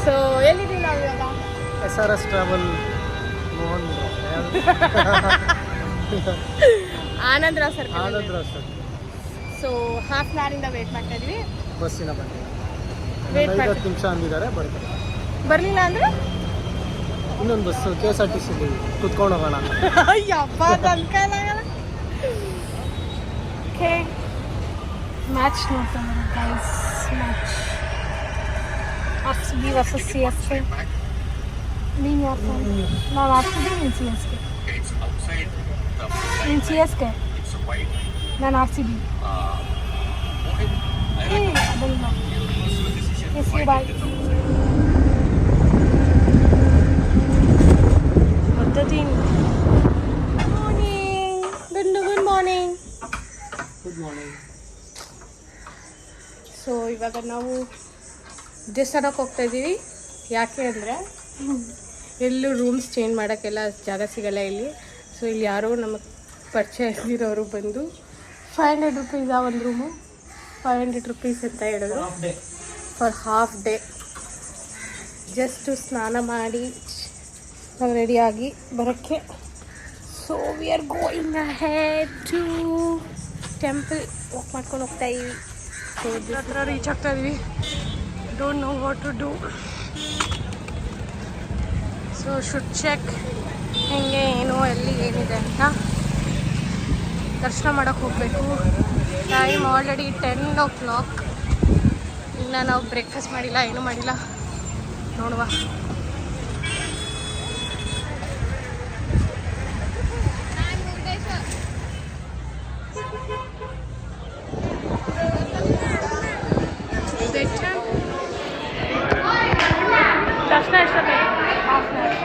So ಎಲ್ಲಿದ್ದೀವಿ ನಾವು ಇವಾಗ? SRS travel Mohan Anandrao circle. Anandrao circle. So half an ಅವರಿಂದ ವೇಟ್ ಮಾಡ್ತಾ ಇದೀವಿ. ಬಸ್ಸಿನ ಬಂದಿಲ್ಲ, ವೇಟ್ 5 ನಿಮಿಷ ಅಂದಿದ್ದಾರೆ, ಬರ್ತಾರೆ. ಬರಲಿಲ್ಲ ಅಂದರೆ ಇನ್ನೊಂದು ಬಸ್ KSRTC ಕುತ್ಕೊಂಡು ಹೋಗೋಣ. ಅಯ್ಯಪ್ಪ ತನ್ಕಾಲಾಗಲ್ಲ. ಓಕೆ, ಮ್ಯಾಚ್ ನೋಡ್ತಾ guys. Match RCB versus CSK. ನೀನು ಯಾರು? ನಾವು RCB, ನೀನು CSK. ನೀನು CSK, ನಾನು RCB. ಅದಲ್ಲ ಎಸ್ ಯು ಬಾಯ್. ಮತ್ತದೀನ್ morning. Good morning. Good morning. So ಇವಾಗ ನಾವು ದೇವಸ್ಥಾನಕ್ಕೆ ಹೋಗ್ತಾ ಇದ್ದೀವಿ. ಯಾಕೆ ಅಂದರೆ ಎಲ್ಲೂ ರೂಮ್ಸ್ ಚೇಂಜ್ ಮಾಡೋಕ್ಕೆಲ್ಲ ಜಾಗ ಸಿಗಲ್ಲ ಇಲ್ಲಿ. ಸೊ ಇಲ್ಲಿ ಯಾರೋ ನಮಗೆ ಪರಿಚಯ ಇರೋರು ಬಂದು 500 ರುಪೀಸ್ ಒಂದು ರೂಮು, 500 ರುಪೀಸ್ ಅಂತ ಹೇಳಿದ್ರು ಫಾರ್ ಹಾಫ್ ಡೇ. ಜಸ್ಟು ಸ್ನಾನ ಮಾಡಿ ನಾವು ರೆಡಿಯಾಗಿ ಬರೋಕ್ಕೆ. So we are going ahead to temple. Walk ಮಾಡ್ಕೊಂಡು ಹೋಗ್ತಾ ಇದ್ದೀವಿ. ಸೊ ಹತ್ರ ರೀಚ್ ಆಗ್ತಾ ಇದ್ವಿ. Don't know what to do. So should check ಹೆಂಗೆ ಏನು ಎಲ್ಲಿ ಏನಿದೆ ಅಂತ. ದರ್ಶನ ಮಾಡೋಕ್ಕೆ ಹೋಗಬೇಕು. Time already 10 o'clock. ಇನ್ನು ನಾವು ಬ್ರೇಕ್ಫಾಸ್ಟ್ ಮಾಡಿಲ್ಲ, ಏನೂ ಮಾಡಿಲ್ಲ. ನೋಡುವ. ದರ್ಶನ ಎಷ್ಟೊತ್ತೆ? Half an hour.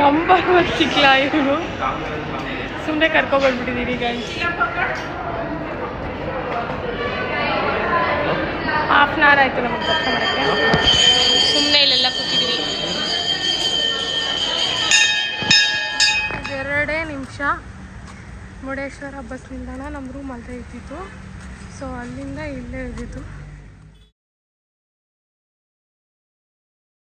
ನಂಬರ್ ಗೊತ್ತಿಲ್ಲ ಇವನು. ಸುಮ್ಮನೆ ಕರ್ಕೊಬಂದ್ಬಿಟ್ಟಿದ್ದೀನಿ ಗೈಸ್. ಹಾಫ್ ಆನ್ ಅವರ್ ಆಯಿತು ನಮಗೆ ದರ್ಶನ ಮಾಡೋಕ್ಕೆ. ಸುಮ್ಮನೆ ಇಲ್ಲೆಲ್ಲ ಕೂತಿದ್ದೀವಿ. 2 ನಿಮಿಷ ಮುರುಡೇಶ್ವರ ಬಸ್ ನಿಲ್ದಾಣ ನಮ್ಮ ರೂಮ್ ಅಲ್ಲೇ ಇದ್ದಿತ್ತು. ಸೊ ಅಲ್ಲಿಂದ ಇಲ್ಲೇ ಇದ್ದಿದ್ದು.